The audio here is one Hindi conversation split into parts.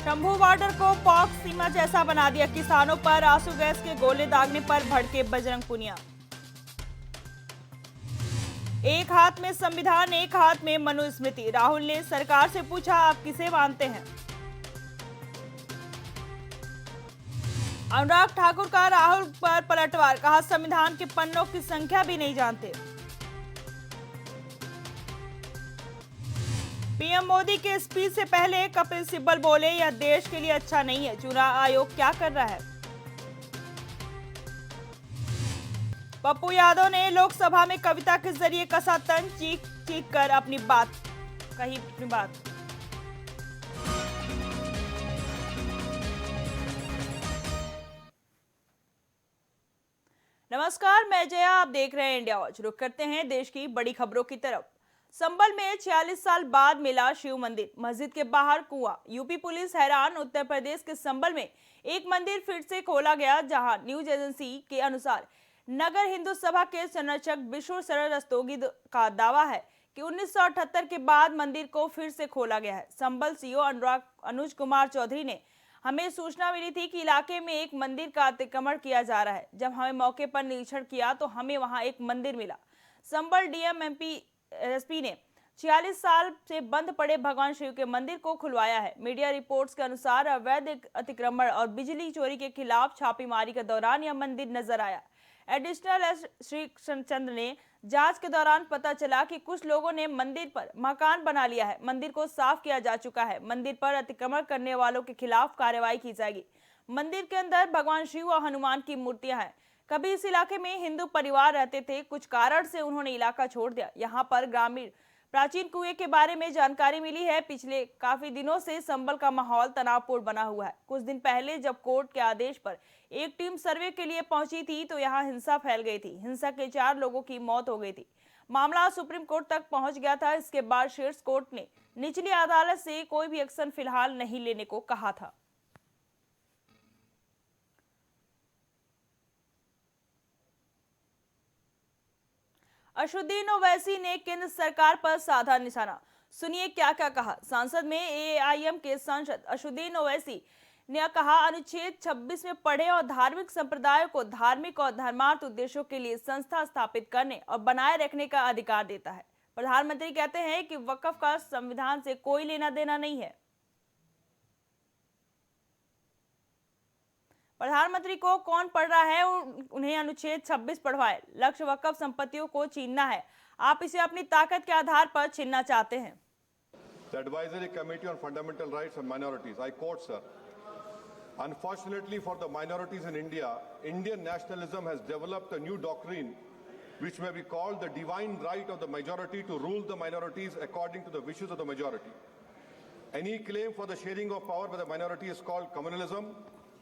शंभू बॉर्डर को पॉक्स सीमा जैसा बना दिया, किसानों पर आंसू गैस के गोले दागने पर भड़के बजरंग पुनिया। एक हाथ में संविधान, एक हाथ में मनुस्मृति, राहुल ने सरकार से पूछा आप किसे मानते हैं। अनुराग ठाकुर का राहुल पर पलटवार, कहा संविधान के पन्नों की संख्या भी नहीं जानते। पीएम मोदी के स्पीच से पहले कपिल सिब्बल बोले यह देश के लिए अच्छा नहीं है, चुनाव आयोग क्या कर रहा है। पप्पू यादव ने लोकसभा में कविता के जरिए कसा तंज, चीख चीख कर अपनी बात कही। नमस्कार, मैं जया, आप देख रहे हैं इंडिया वॉच। रुक करते हैं देश की बड़ी खबरों की तरफ। संभल में 46 साल बाद मिला शिव मंदिर, मस्जिद के बाहर कुआं। यूपी पुलिस हैरान, उत्तर प्रदेश के संभल में एक मंदिर फिर से खोला गया, जहां न्यूज एजेंसी के अनुसार नगर हिंदू सभा के संरक्षक विष्णु शरण रस्तोगी का दावा है कि 1978 के बाद मंदिर को फिर से खोला गया है। संभल सीओ अनुज कुमार चौधरी ने हमें सूचना मिली थी कि इलाके में एक मंदिर का अतिक्रमण किया जा रहा है। जब हमें मौके पर निरीक्षण किया तो हमें वहां एक मंदिर मिला। संभल डीएम एसपी ने 46 साल से बंद पड़े भगवान शिव के मंदिर को खुलवाया है। मीडिया रिपोर्ट्स के अनुसार अवैध अतिक्रमण और बिजली चोरी के खिलाफ छापेमारी के दौरान यह मंदिर नजर आया। एडिशनल श्री चंद्र ने जांच के दौरान पता चला कि कुछ लोगों ने मंदिर पर मकान बना लिया है। मंदिर को साफ किया जा चुका है। मंदिर पर अतिक्रमण करने वालों के खिलाफ कार्रवाई की जाएगी। मंदिर के अंदर भगवान शिव और हनुमान की मूर्तियां हैं। कभी इस इलाके में हिंदू परिवार रहते थे, कुछ कारण से उन्होंने इलाका छोड़ दिया। यहाँ पर ग्रामीण प्राचीन कुएं के बारे में जानकारी मिली है। पिछले काफी दिनों से संभल का माहौल तनावपूर्ण बना हुआ है। कुछ दिन पहले जब कोर्ट के आदेश पर एक टीम सर्वे के लिए पहुंची थी तो यहाँ हिंसा फैल गई थी। हिंसा के 4 लोगों की मौत हो गई थी। मामला सुप्रीम कोर्ट तक पहुंच गया था। इसके बाद शीर्ष कोर्ट ने निचली अदालत से कोई भी एक्शन फिलहाल नहीं लेने को कहा था। असदुद्दीन ओवैसी ने केंद्र सरकार पर साधा निशाना। सुनिए क्या क्या कहा। संसद में एआईएम के सांसद असदुद्दीन ओवैसी ने कहा अनुच्छेद 26 में पढ़े और धार्मिक संप्रदायों को धार्मिक और धर्मार्थ उद्देश्यों के लिए संस्था स्थापित करने और बनाए रखने का अधिकार देता है। प्रधानमंत्री कहते हैं कि वक्फ का संविधान से कोई लेना देना नहीं है। प्रधानमंत्री को कौन पढ़ रहा है, उन्हें अनुच्छेद 26 पढ़वाए। लक्ष्य वक्फ संपत्तियों को छीनना है। आप इसे अपनी ताकत के आधार पर छीनना चाहते हैं। The Advisory Committee on Fundamental Rights and Minorities, I quote, sir, unfortunately for the minorities in India, Indian nationalism has developed a new doctrine which may be called the divine right of the majority to rule the minorities according to the wishes of the majority. Any claim for the sharing of power by the minority is called communalism,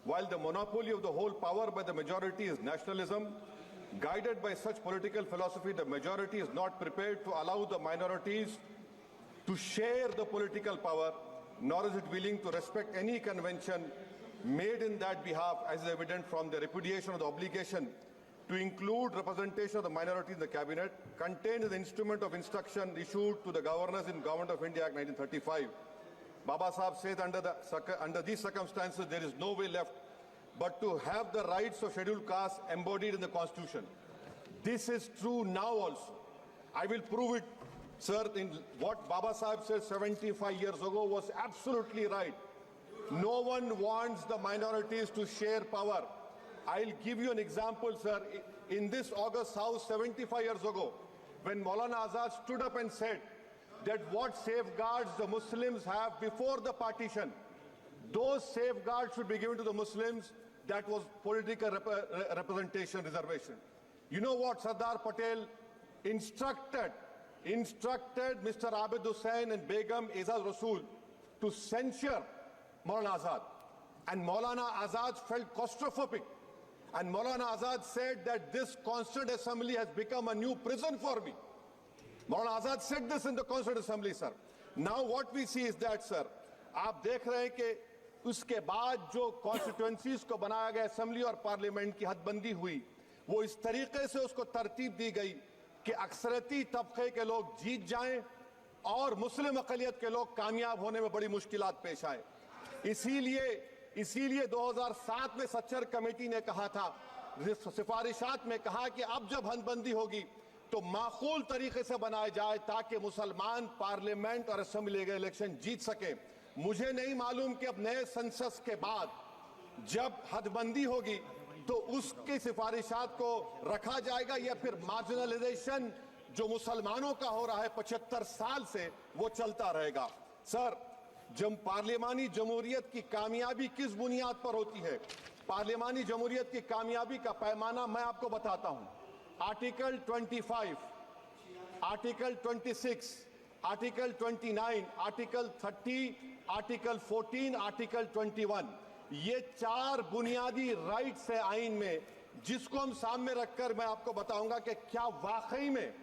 while the monopoly of the whole power by the majority is nationalism. Guided by such political philosophy, the majority is not prepared to allow the minorities to share the political power, nor is it willing to respect any convention made in that behalf, as is evident from the repudiation of the obligation to include representation of the minority in the cabinet, contained in the instrument of instruction issued to the governors in Government of India Act 1935. Baba Sahib says under these circumstances there is no way left but to have the rights of scheduled castes embodied in the Constitution. This is true now also. I will prove it, sir. In what Baba Sahib said 75 years ago was absolutely right. No one wants the minorities to share power. I'll give you an example, sir. In this August House 75 years ago, when Maulana Azad stood up and said that what safeguards the Muslims have before the partition, those safeguards should be given to the Muslims. That was political representation, reservation. You know what Sardar Patel instructed Mr. Abid Hussain and Begum Ezaz Rasool to censure Maulana Azad. And Maulana Azad felt claustrophobic. And Maulana Azad said that this Constituent Assembly has become a new prison for me. Maulana Azad said this in the Constituent Assembly, sir. Now what we see is that, sir, आप देख रहे हैं कि उसके बाद जो कॉन्स्टिट्यूएंसीज को बनाया गया असेंबली और पार्लियामेंट की हदबंदी हुई, वो इस तरीके से उसको तरतीब दी गई कि अक्सरती तबके के लोग जीत जाएं और मुस्लिम अक़लियत के लोग कामयाब होने में बड़ी मुश्किलात पेश आए। इसीलिए 2007 में सच्चर कमेटी ने कहा था, सिफारिशात में कहा कि अब जब हदबंदी होगी तो माकूल तरीके से बनाए जाए ताकि मुसलमान पार्लियामेंट और असेंबली इलेक्शन जीत सके। मुझे नहीं मालूम कि अब नए सेंसस के बाद जब हदबंदी होगी तो उसकी सिफारिशात को रखा जाएगा या फिर मार्जिनलाइजेशन जो मुसलमानों का हो रहा है 75 साल से वो चलता रहेगा। सर, जब पार्लियामानी जमहूरियत की कामयाबी किस बुनियाद पर होती है? पार्लियामानी जमहूरियत की कामयाबी का पैमाना मैं आपको बताता हूं। Article 25, article 26, article 29, article 30, article 14, article 21, ये 4 बुनियादी राइट्स है आइन में, जिसको हम सामने रखकर मैं आपको बताऊंगा कि क्या वाकई में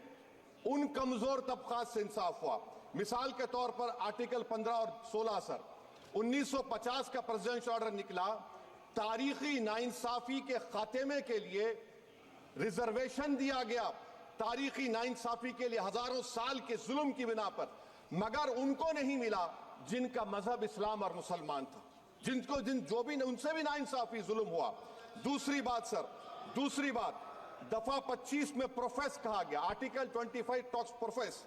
उन कमजोर तबकात से इंसाफ हुआ। मिसाल के तौर पर आर्टिकल 15 और 16 सर, 1950 का प्रेसिडेंशियल ऑर्डर निकला, तारीखी नाइंसाफी के खात्मे के लिए रिजर्वेशन दिया गया, तारीखी नाइंसाफी के लिए हजारों साल के जुल्म की बिना पर, मगर उनको नहीं मिला जिनका मजहब इस्लाम और मुसलमान था, जो भी उनसे भी नाइंसाफी जुल्म हुआ। दूसरी बात सर, दूसरी बात, दफा 25 में प्रोफेस कहा गया, आर्टिकल 25 टॉक्स प्रोफेस।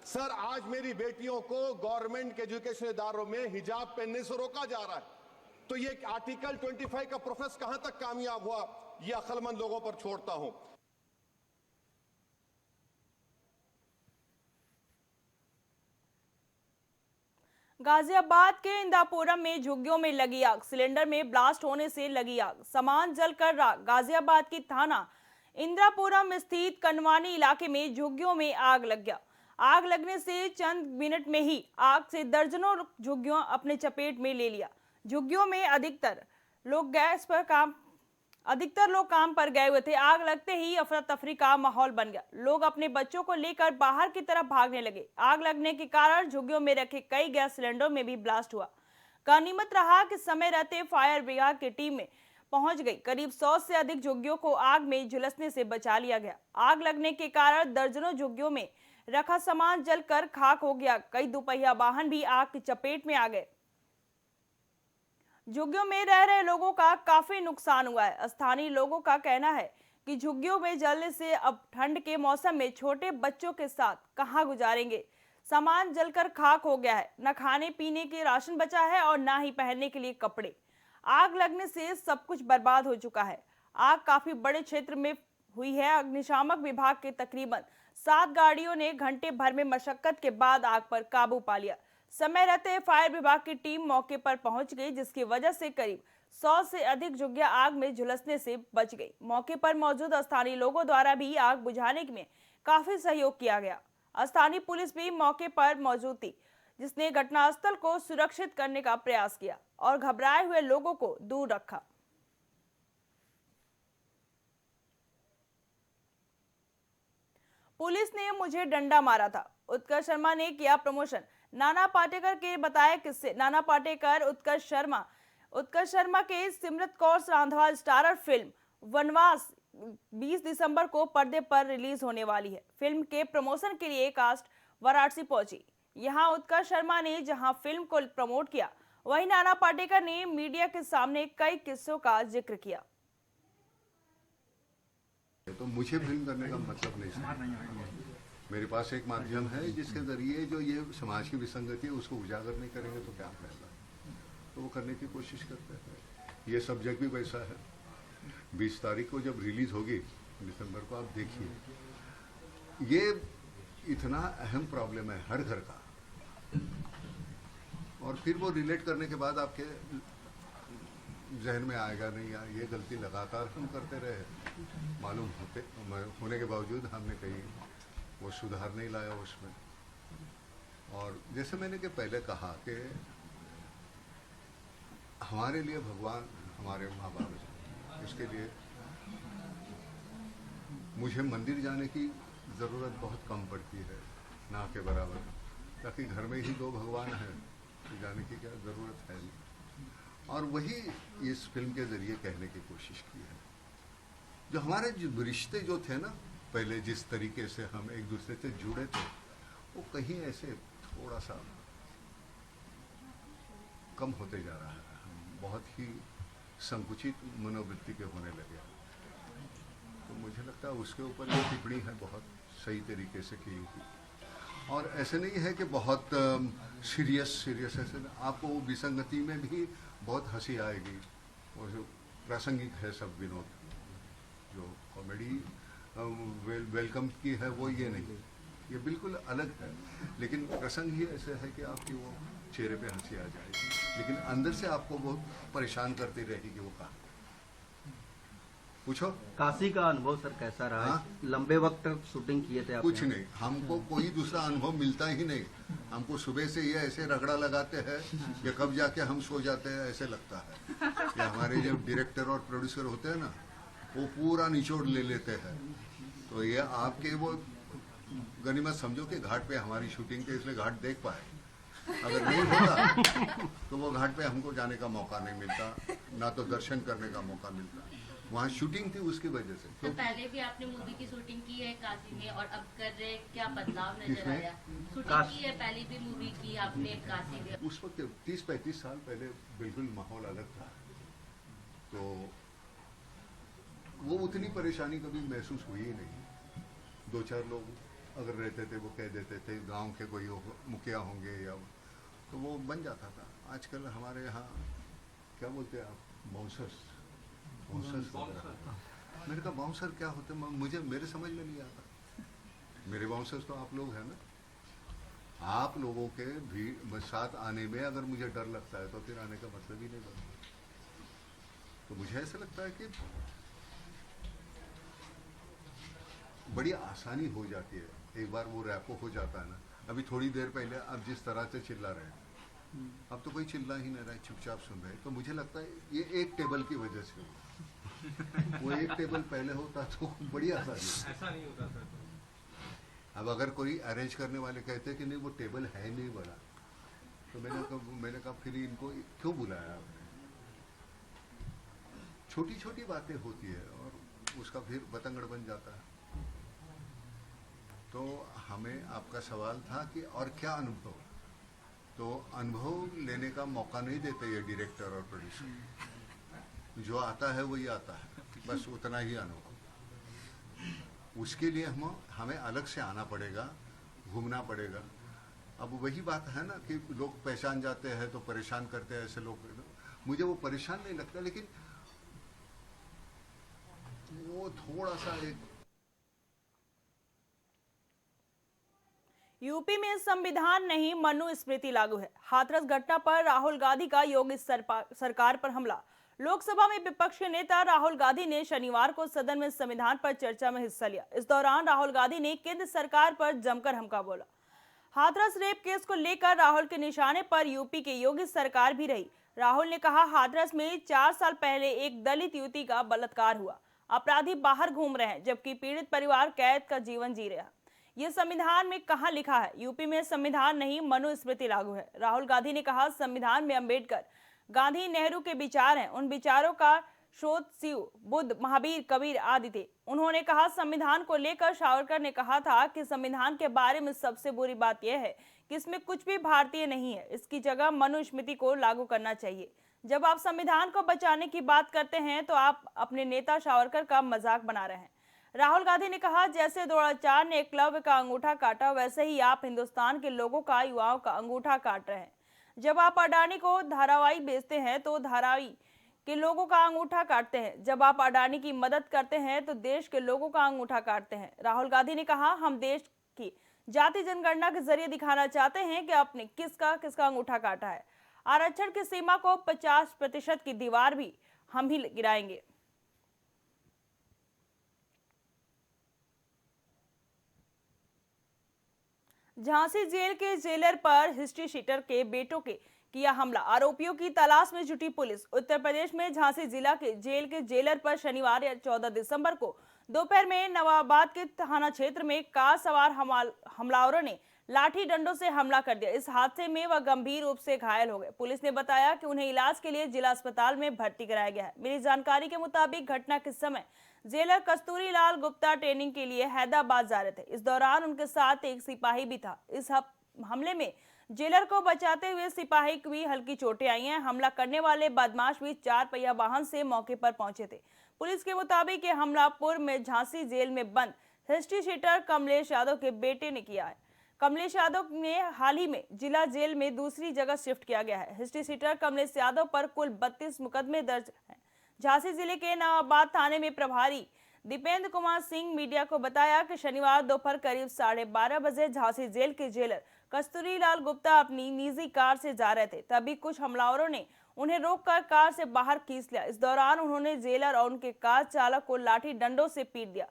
सर, आज मेरी बेटियों को गवर्नमेंट के एजुकेशन इदारों में हिजाब पहनने से रोका जा रहा है, तो ये आर्टिकल 25 का प्रोफेस कहां तक कामयाब हुआ, ये अक्लमंद लोगों पर छोड़ता हूं। गाजियाबाद के इंदापुरम में झुग्गियों में लगी आग, सिलेंडर में ब्लास्ट होने से लगी आग, सामान जलकर राख। गाजियाबाद की थाना इंदापुरम स्थित कनवानी इलाके में झुग्गियों में आग लग गया। आग लगने से चंद मिनट में ही आग से दर्जनों झुग्गियों अपने चपेट में ले लिया। झुग्गियों में अधिकतर लोग काम पर गए हुए थे। आग लगते ही अफरा तफरी का माहौल बन गया। लोग अपने बच्चों को लेकर बाहर की तरफ भागने लगे। आग लगने के कारण झुग्गियों में रखे कई गैस सिलेंडरों में भी ब्लास्ट हुआ। गनीमत रहा कि समय रहते फायर ब्रिगेड की टीम में पहुंच गई। करीब 100 से अधिक झुग्गियों को आग में झुलसने से बचा लिया गया। आग लगने के कारण दर्जनों झुग्गियों में रखा सामान जलकर खाक हो गया। कई दोपहिया वाहन भी आग की चपेट में आ गए। झुग्गियों में रह रहे लोगों का काफी नुकसान हुआ है। स्थानीय लोगों का कहना है कि झुग्गियों में जलने से अब ठंड के मौसम में छोटे बच्चों के साथ कहां गुजारेंगे। सामान जलकर खाक हो गया है। न खाने पीने के राशन बचा है और ना ही पहनने के लिए कपड़े। आग लगने से सब कुछ बर्बाद हो चुका है। आग काफी बड़े क्षेत्र में हुई है। अग्निशामक विभाग के तकरीबन 7 गाड़ियों ने घंटे भर में मशक्कत के बाद आग पर काबू पा लिया। समय रहते फायर विभाग की टीम मौके पर पहुंच गई, जिसकी वजह से करीब 100 से अधिक झुग्गियां आग में झुलसने से बच गई। मौके पर मौजूद स्थानीय लोगों द्वारा भी आग बुझाने में काफी सहयोग किया गया। स्थानीय पुलिस भी मौके पर मौजूद थी, जिसने घटनास्थल को सुरक्षित करने का प्रयास किया और घबराए हुए लोगों को दूर रखा। पुलिस ने मुझे डंडा मारा था, उत्कर्ष शर्मा ने किया प्रमोशन। नाना पाटेकर के बताए किस्से। नाना पाटेकर उत्कर्ष शर्मा के सिमरत कौर रांधवा स्टारर फिल्म वनवास 20 दिसंबर को पर्दे पर रिलीज होने वाली है। फिल्म के प्रमोशन के लिए कास्ट वाराणसी पहुंची। यहां उत्कर्ष शर्मा ने जहां फिल्म को प्रमोट किया, वहीं नाना पाटेकर ने मीडिया के सामने कई किस्सों का जिक्र किया। तो मुझे फिल्म करने का मतलब नहीं है। मेरे पास एक माध्यम है जिसके जरिए जो ये समाज की विसंगति है उसको उजागर नहीं करेंगे तो क्या फायदा, तो वो करने की कोशिश करते हैं। ये सब्जेक्ट भी वैसा है। 20 तारीख को जब रिलीज होगी दिसंबर को, आप देखिए, ये इतना अहम प्रॉब्लम है हर घर का, और फिर वो रिलेट करने के बाद आपके जहन में आएगा नहीं यार ये गलती लगातार हम करते रहे, मालूम होने के बावजूद हमने कहीं वो सुधार नहीं लाया उसमें। और जैसे मैंने कि पहले कहा कि हमारे लिए भगवान हमारे माँ बाप हैं, इसके लिए मुझे मंदिर जाने की ज़रूरत बहुत कम पड़ती है, ना के बराबर, ताकि घर में ही 2 भगवान हैं तो जाने की क्या ज़रूरत है नहीं। और वही इस फिल्म के ज़रिए कहने की कोशिश की है। जो हमारे जो रिश्ते जो थे ना पहले, जिस तरीके से हम एक दूसरे से जुड़े थे, वो कहीं ऐसे थोड़ा सा कम होते जा रहा है, हम बहुत ही संकुचित मनोवृत्ति के होने लगे हैं। तो मुझे लगता है उसके ऊपर ये टिप्पणी है बहुत सही तरीके से की हुई, और ऐसे नहीं है कि बहुत सीरियस ऐसे नहीं। आपको वो विसंगति में भी बहुत हंसी आएगी, वो जो प्रासंगिक है सब विनोद, जो कॉमेडी वेलकम की है वो ये नहीं, ये बिल्कुल अलग है, लेकिन प्रसंग ही ऐसे है कि आपकी वो चेहरे पे हंसी आ जाएगी, लेकिन अंदर से आपको बहुत परेशान करती रहेगी वो कहा। पूछो। काशी का अनुभव सर कैसा रहा? हाँ? लंबे वक्त तक शूटिंग किए थे आपने? कुछ नहीं, हमको कोई दूसरा अनुभव मिलता ही नहीं। हमको सुबह से ये ऐसे रगड़ा लगाते हैं कि कब जाके हम सो जाते हैं ऐसे लगता है। कि हमारे जो डायरेक्टर और प्रोड्यूसर होते हैं ना, वो पूरा निचोड़ ले लेते हैं। तो ये आपके वो गनीमत समझो कि घाट पे हमारी शूटिंग के, इसलिए घाट देख पाए। अगर नहीं होता तो वो घाट पे हमको जाने का मौका नहीं मिलता, ना तो दर्शन करने का मौका मिलता। वहाँ शूटिंग थी उसकी वजह से। तो पहले भी आपने मूवी की शूटिंग की है काशी में और अब कर रहे, क्या बदलाव नजर आया? शूटिंग की है पहले भी मूवी की आपने काशी में। उस वक्त 30-35 साल पहले बिल्कुल माहौल अलग था, तो वो उतनी परेशानी कभी महसूस हुई ही नहीं। 2-4 लोग अगर रहते थे वो कह देते थे, गांव के कोई मुखिया होंगे या, तो वो बन जाता था। आजकल हमारे यहाँ क्या बोलते हैं आप, बाउंसर्स मैंने कहा बाउंसर क्या होते हैं, मुझे मेरे समझ में नहीं आता। मेरे बाउंसर्स तो आप लोग हैं ना। आप लोगों के भी साथ आने में अगर मुझे डर लगता है तो फिर आने का मतलब ही नहीं बनता। तो मुझे ऐसा लगता है कि बड़ी आसानी हो जाती है एक बार वो रैपो हो जाता है ना। अभी थोड़ी देर पहले अब जिस तरह से चिल्ला रहे हैं, अब तो कोई चिल्ला ही नहीं रहा है, चुपचाप सुन रहे हैं। तो मुझे लगता है ये एक टेबल की वजह से वो एक टेबल पहले होता तो बड़ी आसानी। ऐसा नहीं होता सर। अब अगर कोई अरेंज करने वाले कहते कि नहीं वो टेबल है नहीं बड़ा, तो मैंने कहा फिर इनको क्यों बुलाया आपने? छोटी छोटी बातें होती है और उसका फिर बतंगड़ बन जाता है। तो हमें आपका सवाल था कि और क्या अनुभव, तो अनुभव लेने का मौका नहीं देते ये डायरेक्टर और प्रोड्यूसर। जो आता है वही आता है, बस उतना ही अनुभव। उसके लिए हमें अलग से आना पड़ेगा, घूमना पड़ेगा। अब वही बात है ना कि लोग पहचान जाते हैं तो परेशान करते हैं ऐसे लोग। मुझे वो परेशान नहीं लगता, लेकिन वो थोड़ा सा एक। यूपी में संविधान नहीं मनुस्मृति लागू है। हाथरस घटना पर राहुल गांधी का योगी सरकार पर हमला। लोकसभा में विपक्ष के नेता राहुल गांधी ने शनिवार को सदन में संविधान पर चर्चा में हिस्सा लिया। इस दौरान राहुल गांधी ने केंद्र सरकार पर जमकर हमला बोला। हाथरस रेप केस को लेकर राहुल के निशाने पर यूपी के योगी सरकार भी रही। राहुल ने कहा, हाथरस में 4 साल पहले एक दलित युवती का बलात्कार हुआ। अपराधी बाहर घूम रहे हैं जबकि पीड़ित परिवार कैद का जीवन जी रहा। ये संविधान में कहां लिखा है? यूपी में संविधान नहीं मनुस्मृति लागू है। राहुल गांधी ने कहा, संविधान में अंबेडकर, गांधी, नेहरू के विचार हैं। उन विचारों का स्रोत शिव, बुद्ध, महावीर, कबीर आदि थे। उन्होंने कहा, संविधान को लेकर सावरकर ने कहा था कि संविधान के बारे में सबसे बुरी बात यह है कि इसमें कुछ भी भारतीय नहीं है। इसकी जगह मनुस्मृति को लागू करना चाहिए। जब आप संविधान को बचाने की बात करते हैं तो आप अपने नेता सावरकर का मजाक बना रहे हैं। राहुल गांधी ने कहा, जैसे द्रोणाचार्य ने एकलव्य का अंगूठा काटा, वैसे ही आप हिंदुस्तान के लोगों का, युवाओं का अंगूठा काट रहे हैं। जब आप अडानी को धारावाही बेचते हैं तो धारावी के लोगों का अंगूठा काटते हैं। जब आप अडानी की मदद करते हैं तो देश के लोगों का अंगूठा काटते हैं। राहुल गांधी ने कहा, हम देश की जाति जनगणना के जरिए दिखाना चाहते हैं कि आपने किसका अंगूठा काटा है। आरक्षण की सीमा को 50% की दीवार भी हम ही गिराएंगे। झांसी जेल के जेलर पर हिस्ट्री शीटर के बेटों के किया हमला। आरोपियों की तलाश में जुटी पुलिस। उत्तर प्रदेश में झांसी जिला के जेल के जेलर पर शनिवार 14 दिसंबर को दोपहर में नवाबाद के थाना क्षेत्र में कार सवार हमलावरों ने लाठी डंडों से हमला कर दिया। इस हादसे में वह गंभीर रूप से घायल हो गए। पुलिस ने बताया कि उन्हें इलाज के लिए जिला अस्पताल में भर्ती कराया गया है। मिली जानकारी के मुताबिक घटना के समय जेलर कस्तूरी लाल गुप्ता ट्रेनिंग के लिए हैदराबाद जा रहे थे। इस दौरान उनके साथ एक सिपाही भी था। इस हमले में जेलर को बचाते हुए सिपाही को भी हल्की चोटें आई हैं। हमला करने वाले बदमाश भी 4 पहिया वाहन से मौके पर पहुंचे थे। पुलिस के मुताबिक ये हमला पूर्व में झांसी जेल में बंद हिस्ट्री शीटर कमलेश यादव के बेटे ने किया है। कमलेश यादव ने हाल ही में जिला जेल में दूसरी जगह शिफ्ट किया गया है। हिस्ट्री शीटर कमलेश यादव पर कुल 32 मुकदमे दर्ज हैं। झांसी जिले के नवाबाद थाने में प्रभारी दीपेंद्र कुमार सिंह मीडिया को बताया कि शनिवार दोपहर करीब 12:30 बजे झांसी जेल के जेलर कस्तूरी लाल गुप्ता अपनी निजी कार से जा रहे थे, तभी कुछ हमलावरों ने उन्हें रोककर कार से बाहर खींच लिया। इस दौरान उन्होंने जेलर और उनके कार चालक को लाठी डंडों से पीट दिया।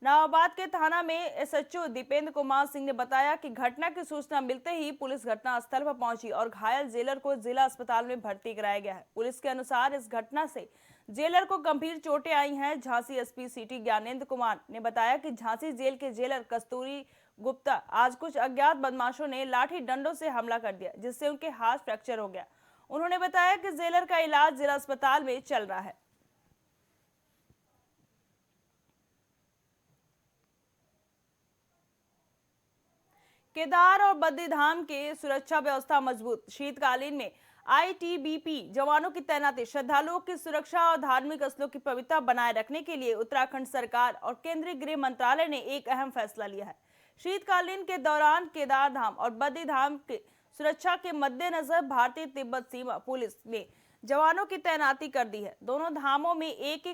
नवाबाद के थाना में एसएचओ दीपेंद्र कुमार सिंह ने बताया कि घटना की सूचना मिलते ही पुलिस घटनास्थल पर पहुंची और घायल जेलर को जिला अस्पताल में भर्ती कराया गया है। पुलिस के अनुसार इस घटना से जेलर को गंभीर चोटें आई हैं। झांसी एसपी सिटी ज्ञानेंद्र कुमार ने बताया कि झांसी जेल के जेलर कस्तूरी गुप्ता आज कुछ अज्ञात बदमाशों ने लाठी डंडों से हमला कर दिया, जिससे उनके हाथ फ्रैक्चर हो गया। उन्होंने बताया कि जेलर का इलाज जिला अस्पताल में चल रहा है। केदार और बद्रीधाम के सुरक्षा व्यवस्था मजबूत। शीतकालीन में आईटीबीपी जवानों की तैनाती श्रद्धालुओं की सुरक्षा और धार्मिक स्थलों की पवित्रता बनाए रखने के लिए उत्तराखंड सरकार और केंद्रीय गृह मंत्रालय ने एक अहम फैसला लिया है। शीतकालीन के दौरान केदार धाम और बद्रीधाम के सुरक्षा के मद्देनजर भारतीय तिब्बत सीमा पुलिस ने जवानों की तैनाती कर दी है। दोनों धामों में एक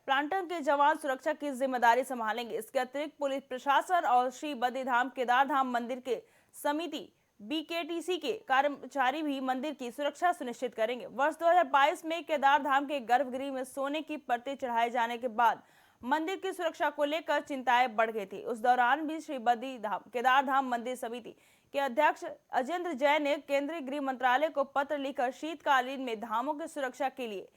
प्लाटून के जवान सुरक्षा की जिम्मेदारी संभालेंगे। इसके अतिरिक्त पुलिस प्रशासन और श्री बद्रीधाम केदार धाम मंदिर के समिति बीकेटीसी के कर्मचारी भी मंदिर की सुरक्षा सुनिश्चित करेंगे। वर्ष 2022 में केदार धाम के गर्भगृह में सोने की परतें चढ़ाए जाने के बाद मंदिर की सुरक्षा को लेकर चिंताएं बढ़ गई थी। उस दौरान भी श्री बद्रीधाम केदार धाम मंदिर समिति के अध्यक्ष अजेंद्र जैन ने केंद्रीय गृह मंत्रालय को पत्र लिखकर शीतकालीन में धामों की सुरक्षा के लिए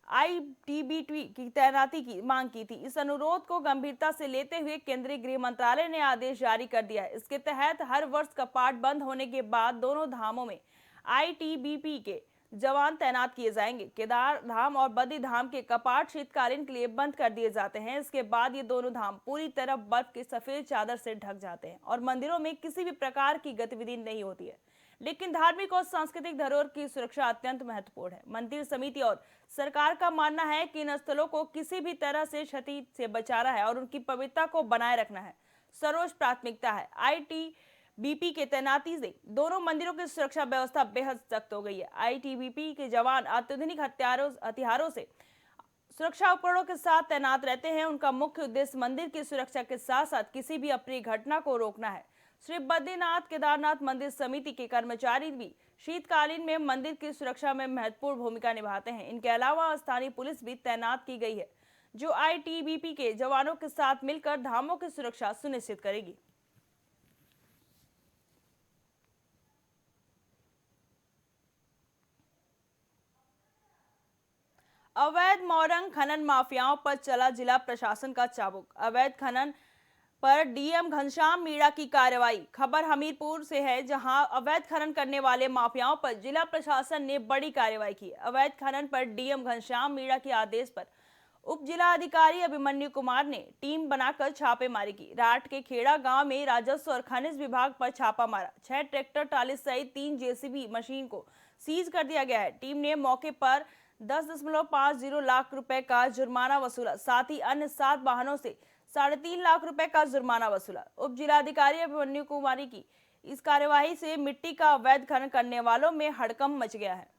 आईटीबीपी की तैनाती की मांग की थी। इस अनुरोध को गंभीरता से लेते हुए केंद्रीय गृह मंत्रालय ने आदेश जारी कर दिया है। इसके तहत हर वर्ष कपाट बंद होने के बाद दोनों धामों में आईटीबीपी के जवान तैनात किए जाएंगे। केदार धाम और बद्रीधाम के कपाट शीतकालीन के लिए बंद कर दिए जाते हैं। इसके बाद ये दोनों धाम पूरी तरह बर्फ की सफेद चादर से ढक जाते हैं और मंदिरों में किसी भी प्रकार की गतिविधि नहीं होती है। लेकिन धार्मिक और सांस्कृतिक धरोहर की सुरक्षा अत्यंत महत्वपूर्ण है। मंदिर समिति और सरकार का मानना है कि इन स्थलों को किसी भी तरह से क्षति से बचाना है और उनकी पवित्रता को बनाए रखना है सर्वोच्च प्राथमिकता है। आईटीबीपी के तैनाती से दोनों मंदिरों की सुरक्षा व्यवस्था बेहद सख्त हो गई है। आईटीबीपी के जवान अत्याधुनिक हथियारों से सुरक्षा उपकरणों के साथ तैनात रहते हैं। उनका मुख्य उद्देश्य मंदिर की सुरक्षा के साथ साथ किसी भी अप्रिय घटना को रोकना है। श्री बद्रीनाथ केदारनाथ मंदिर समिति के कर्मचारी भी शीतकालीन में मंदिर की सुरक्षा में महत्वपूर्ण भूमिका निभाते हैं। इनके अलावा स्थानीय पुलिस भी तैनात की गई है, जो आईटीबीपी के जवानों के साथ मिलकर धामों की सुरक्षा सुनिश्चित करेगी। अवैध मौरंग खनन माफियाओं पर चला जिला प्रशासन का चाबुक। अवैध खनन पर डीएम घनश्याम मीणा की कार्रवाई। खबर हमीरपुर से है, जहां अवैध खनन करने वाले माफियाओं पर जिला प्रशासन ने बड़ी कार्रवाई की। अवैध खनन पर डीएम घनश्याम मीणा के आदेश पर उप जिला अधिकारी अभिमन्यु कुमार ने टीम बनाकर छापेमारी की। राट के खेड़ा गांव में राजस्व और खनिज विभाग पर छापा मारा। 6 ट्रैक्टर ट्राली सहित 3 जेसीबी मशीन को सीज कर दिया गया है। टीम ने मौके पर 10.50 लाख रुपए का जुर्माना वसूला। साथ ही अन्य 7 वाहनों से 3.5 लाख रुपए का जुर्माना वसूला। उप जिलाधिकारी अभिमन्यु कुमारी की इस कार्यवाही से मिट्टी का अवैध खनन करने वालों में हड़कंप मच गया है।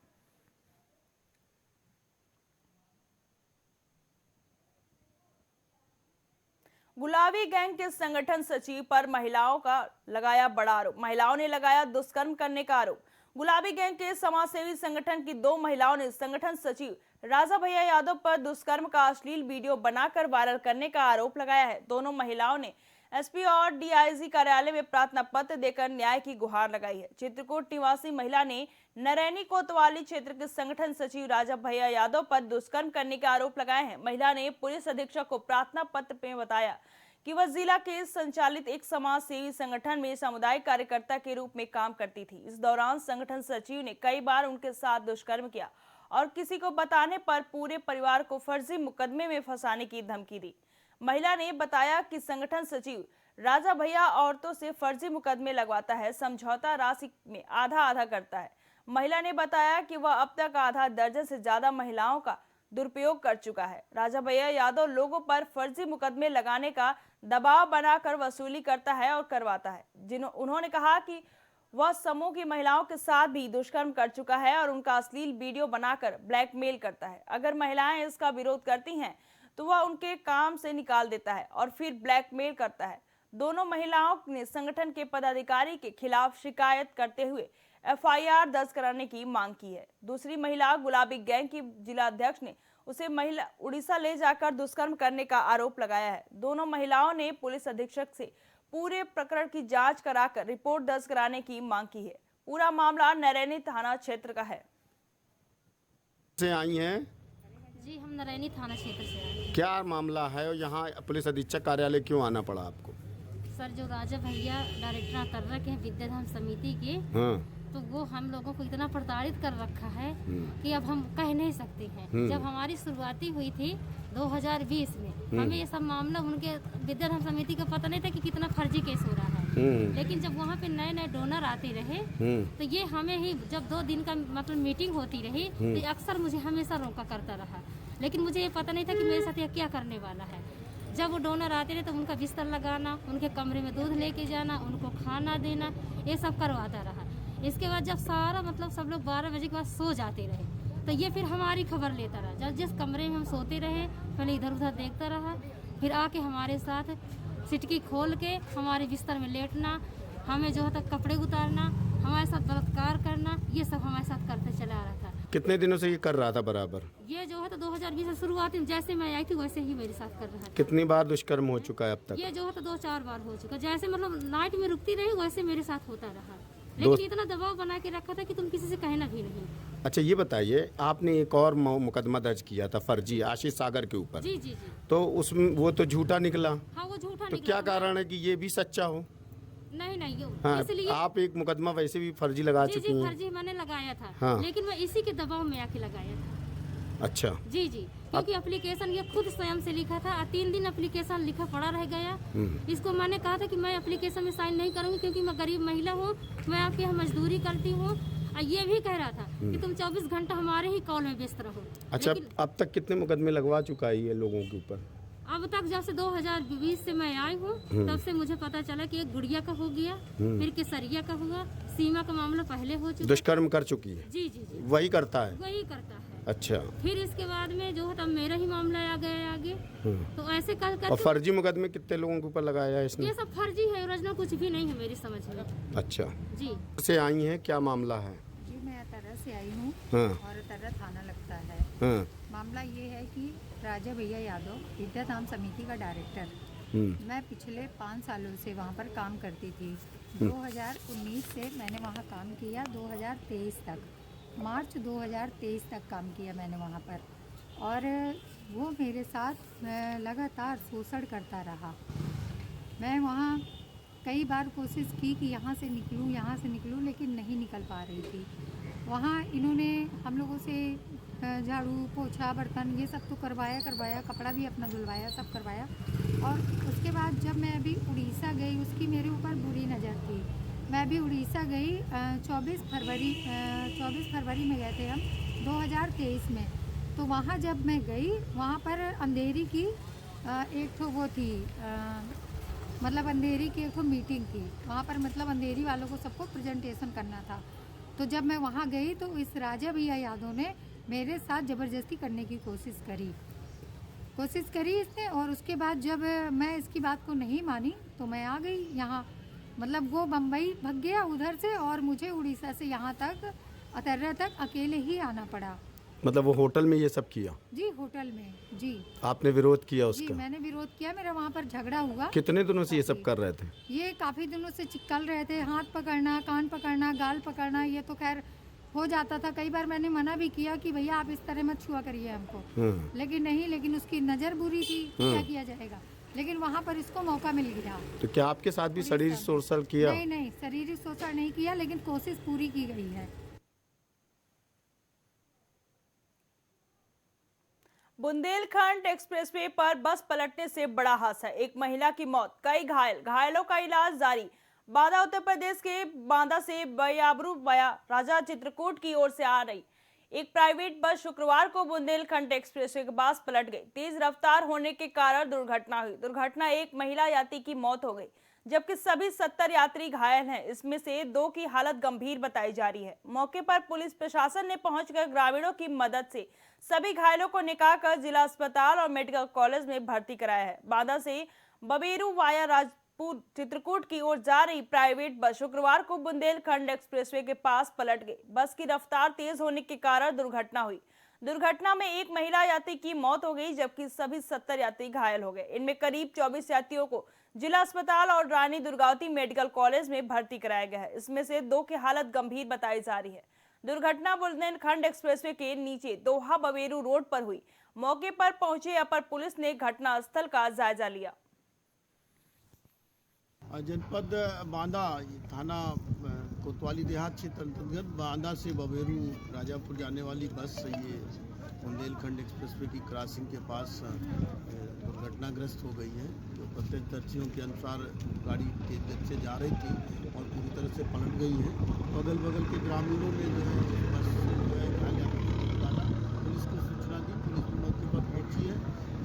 गुलाबी गैंग के संगठन सचिव पर महिलाओं का लगाया बड़ा आरोप। महिलाओं ने लगाया दुष्कर्म करने का आरोप। गुलाबी गैंग के समाजसेवी संगठन की 2 महिलाओं ने संगठन सचिव राजा भैया यादव पर दुष्कर्म का अश्लील वीडियो बनाकर वायरल करने का आरोप लगाया है। दोनों महिलाओं ने एसपी और डीआईजी कार्यालय में प्रार्थना पत्र देकर न्याय की गुहार लगाई है। चित्रकूट निवासी महिला ने नरैनी कोतवाली क्षेत्र के संगठन सचिव राजा भैया यादव पर दुष्कर्म करने के आरोप लगाए हैं। महिला ने पुलिस अधीक्षक को प्रार्थना पत्र में बताया कि वह जिला के संचालित एक समाज सेवी संगठन में सामुदायिक कार्यकर्ता के रूप में काम करती थी। इस दौरान संगठन सचिव ने कई बार उनके साथ दुष्कर्म किया और किसी को बताने पर पूरे परिवार को फर्जी मुकदमे में फंसाने की धमकी दी। महिला ने बताया कि संगठन सचिव राजा भैया औरतों से फर्जी मुकदमे लगवाता है, समझौता राशि में आधा आधा करता है। महिला ने बताया कि वह अब तक आधा दर्जन से ज्यादा महिलाओं का दुरुपयोग कर चुका है। राजा भैया यादव लोगों पर फर्जी मुकदमे लगाने का दबाव बनाकर वसूली करता है और करवाता है। उन्होंने कहा कि वह समूह की महिलाओं के साथ भी दुष्कर्म कर चुका है और उनका अश्लील वीडियो बनाकर ब्लैकमेल करता है। अगर महिलाएं इसका विरोध करती हैं तो वह उनके काम से निकाल देता है और फिर ब्लैकमेल करता है। दोनों महिलाओं ने संगठन के पदाधिकारी के खिलाफ शिकायत करते हुए एफआईआर दर्ज कराने की मांग की है। दूसरी महिला गुलाबी गैंग की जिला अध्यक्ष ने उसे महिला उड़ीसा ले जाकर दुष्कर्म करने का आरोप लगाया है। दोनों महिलाओं ने पुलिस अधीक्षक से पूरे प्रकरण की जांच कराकर रिपोर्ट दर्ज कराने की मांग की है। पूरा मामला नरैनी थाना क्षेत्र का है। से आई हैं, जी हम नरैनी थाना क्षेत्र से आए। क्या मामला है और यहाँ पुलिस अधीक्षक कार्यालय क्यों आना पड़ा आपको? सर जो राजा भैया डायरेक्टर अतर्रा के हैं विद्याधाम समिति के, हाँ। तो वो हम लोगों को इतना प्रताड़ित कर रखा है कि अब हम कह नहीं सकते हैं। जब हमारी शुरुआती हुई थी 2020 में, हमें ये सब मामला उनके विद्याधाम समिति का पता नहीं था कि कितना फर्जी केस हो रहा है। लेकिन जब वहाँ पे नए नए डोनर आते रहे तो ये हमें ही जब 2 दिन का मतलब मीटिंग होती रही तो ये अक्सर मुझे हमेशा रोका करता रहा। लेकिन मुझे ये पता नहीं था कि मेरे साथ ये क्या करने वाला है। जब वो डोनर आते रहे तो उनका बिस्तर लगाना, उनके कमरे में दूध लेके जाना, उनको खाना देना, ये सब करवाता रहा। इसके बाद जब सारा मतलब सब लोग 12 बजे के बाद सो जाते रहे तो ये फिर हमारी खबर लेता रहा। जब जिस कमरे में हम सोते रहे पहले इधर उधर देखता रहा, फिर आके हमारे साथ सिटकी खोल के हमारे बिस्तर में लेटना, हमें जो है तक कपड़े उतारना, हमारे साथ बलात्कार करना, ये सब हमारे साथ करते चला रहा था। कितने दिनों से ये कर रहा था बराबर? ये जो है तो 2020 से शुरुआत में जैसे मैं आई थी वैसे ही मेरे साथ कर रहा था। कितनी बार दुष्कर्म हो चुका है अब तक? ये जो है तो 2-4 बार हो चुका। जैसे मतलब नाइट में रुकती रही वैसे मेरे साथ होता रहा। लेकिन इतना दबाव बना के रखा था कि तुम किसी से कहना भी नहीं। अच्छा ये बताइए, आपने एक और मुकदमा दर्ज किया था फर्जी आशीष सागर के ऊपर। जी जी जी। तो उसमें वो तो झूठा निकला। हाँ वो झूठा तो निकला। क्या कारण है कि ये भी सच्चा हो? नहीं नहीं हाँ, इसलिए आप एक मुकदमा वैसे भी फर्जी लगा जी चुकी जी हैं। फर्जी मैंने लगाया था। हाँ। लेकिन मैं इसी के दबाव में आके लगाया था। अच्छा जी जी, क्योंकि एप्लीकेशन ये खुद स्वयं से लिखा था और 3 दिन एप्लीकेशन लिखा पड़ा रह गया। इसको मैंने कहा था कि मैं एप्लीकेशन में साइन नहीं करूंगी क्योंकि मैं गरीब महिला हूँ, मैं आपके यहाँ मजदूरी करती हूँ। और ये भी कह रहा था कि तुम 24 घंटा हमारे ही कॉल में व्यस्त रहो। अच्छा, अब तक कितने मुकदमे लगवा चुका है ये लोगों के ऊपर? अब तक जब से 2020 से मैं आई हूँ तब से मुझे पता चला कि एक गुड़िया का हो गया, फिर केसरिया का हुआ, सीमा का मामला पहले हो चुका। दुष्कर्म कर चुकी है? जी जी जी वही करता है? वही करता है। अच्छा, फिर इसके बाद में जो है तब मेरा ही मामला आ गया आगे। तो ऐसे कर कर और फर्जी मुकदमे कितने लोगों के ऊपर लगाया है इसने? ये सब फर्जी है, ओरिजिनल कुछ भी नहीं है मेरी समझ में। अच्छा जी से आई हैं, क्या मामला है? जी मैं अतर्रा से आई हूँ हाँ। और अतर्रा थाना लगता है। हाँ। मामला ये है कि राजा भैया यादव विद्याधाम समिति का डायरेक्टर, मैं पिछले 5 सालों से वहाँ पर काम करती थी। 2019 से मैंने वहाँ काम किया 2023 तक, मार्च 2023 तक काम किया मैंने वहाँ पर। और वो मेरे साथ लगातार शोषण करता रहा। मैं वहाँ कई बार कोशिश की कि यहाँ से निकलूँ, लेकिन नहीं निकल पा रही थी। वहाँ इन्होंने हम लोगों से झाड़ू पोछा बर्तन ये सब तो करवाया, कपड़ा भी अपना धुलवाया, सब करवाया। और उसके बाद जब मैं अभी उड़ीसा गई, उसकी मेरे ऊपर बुरी नज़र थी। मैं अभी उड़ीसा गई 24 फरवरी में गए थे हम 2023 में। तो वहाँ जब मैं गई, वहाँ पर अंधेरी की एक तो वो थी मतलब अंधेरी की एक तो मीटिंग थी वहाँ पर, मतलब अंधेरी वालों को सबको प्रेजेंटेशन करना था। तो जब मैं वहाँ गई तो इस राजा भैया यादव ने मेरे साथ ज़बरदस्ती करने की कोशिश करी इसने। और उसके बाद जब मैं इसकी बात को नहीं मानी तो मैं आ गई यहाँ, मतलब वो बम्बई भाग गया उधर से और मुझे उड़ीसा से यहाँ तक अतर्रा तक अकेले ही आना पड़ा। मतलब वो होटल में ये सब किया? जी होटल में। जी आपने विरोध किया उसका? जी मैंने विरोध किया, मेरा वहाँ पर झगड़ा हुआ। कितने दिनों से ये सब कर रहे थे? ये काफ़ी दिनों से चिपकल रहे थे, हाथ पकड़ना, कान पकड़ना, गाल पकड़ना, ये तो खैर हो जाता था। कई बार मैंने मना भी किया कि भैया आप इस तरह मत छुआ करिए हमको, लेकिन नहीं, लेकिन उसकी नज़र बुरी थी, क्या किया जाएगा। लेकिन वहाँ पर इसको मौका मिल गया। तो क्या आपके साथ भी शारीरिक शोषण किया? नहीं, शारीरिक शोषण नहीं किया, लेकिन कोशिश पूरी की गई है। बुंदेलखंड एक्सप्रेसवे पर बस पलटने से बड़ा हादसा, एक महिला की मौत, कई घायलों का इलाज जारी। बांदा उत्तर प्रदेश के बांदा से बयाबरू वाया राजा चित्रकूट की ओर से आ रही एक प्राइवेट बस शुक्रवार को बुंदेलखंड एक्सप्रेसवे के पास पलट गई। तेज रफ्तार होने के कारण दुर्घटना हुई। दुर्घटना एक महिला यात्री की मौत हो गई, जबकि सभी 70 यात्री घायल हैं। इसमें से 2 की हालत गंभीर बताई जा रही है। मौके पर पुलिस प्रशासन ने पहुंचकर ग्रामीणों की मदद से सभी घायलों को निकालकर जिला अस्पताल और मेडिकल कॉलेज में भर्ती कराया है। बांदा से बबेरू वाया राजपुर चित्रकूट की ओर जा रही प्राइवेट बस शुक्रवार को बुंदेलखंड एक्सप्रेसवे के पास पलट गई। बस की रफ्तार तेज होने के कारण दुर्घटना हुई। दुर्घटना में एक महिला यात्री की मौत हो गई, जबकि सभी 70 यात्री घायल हो गए। इनमें करीब 24 यात्रियों को जिला अस्पताल और रानी दुर्गावती मेडिकल कॉलेज में भर्ती कराया गया है। इसमें से 2 की हालत गंभीर बताई जा रही है। दुर्घटना बुंदेलखंड एक्सप्रेसवे के नीचे दोहा बबेरू रोड पर हुई। मौके पर पहुंचे अपर पुलिस ने घटनास्थल का जायजा लिया। जनपद बांदा थाना कोतवाली देहात क्षेत्र अंतर्गत बांदा से बबेरू राजापुर जाने वाली बस ये बुंदेलखंड एक्सप्रेसवे की क्रॉसिंग के पास दुर्घटनाग्रस्त हो गई है। जो प्रत्यक्षदर्शियों के अनुसार गाड़ी तेज गति से जा रही थी और पूरी तरह से पलट गई है। अगल बगल के ग्रामीणों ने जो है बस से जो है घायल यात्रियों को निकाला। पुलिस को सूचना दी, पुलिस भी मौके पर पहुंची है।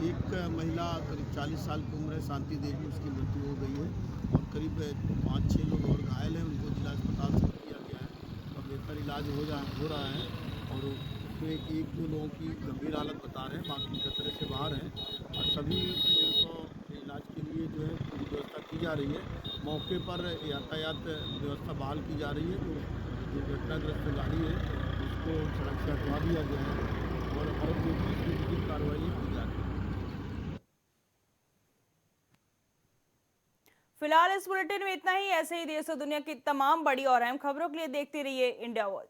एक महिला करीब 40 साल की उम्र है, शांति देवी, उसकी मृत्यु हो गई है और करीब 5-6 लोग और घायल हैं। उनको जिला अस्पताल से किया गया है और बेहतर इलाज हो रहा है और उसमें 1-2 लोगों की गंभीर हालत बता रहे हैं, बाकी खतरे से बाहर हैं और सभी लोगों को इलाज के लिए जो है पूरी व्यवस्था की जा रही है। मौके पर यातायात व्यवस्था बहाल की जा रही है। जो दुर्घटनाग्रस्त गाड़ी है उसको सड़क से हटवा दिया गया है और जो भी कार्रवाई की जा रही है। फिलहाल इस बुलेटिन में इतना ही। ऐसे ही देश और दुनिया की तमाम बड़ी और अहम खबरों के लिए देखते रहिए इंडिया वॉच।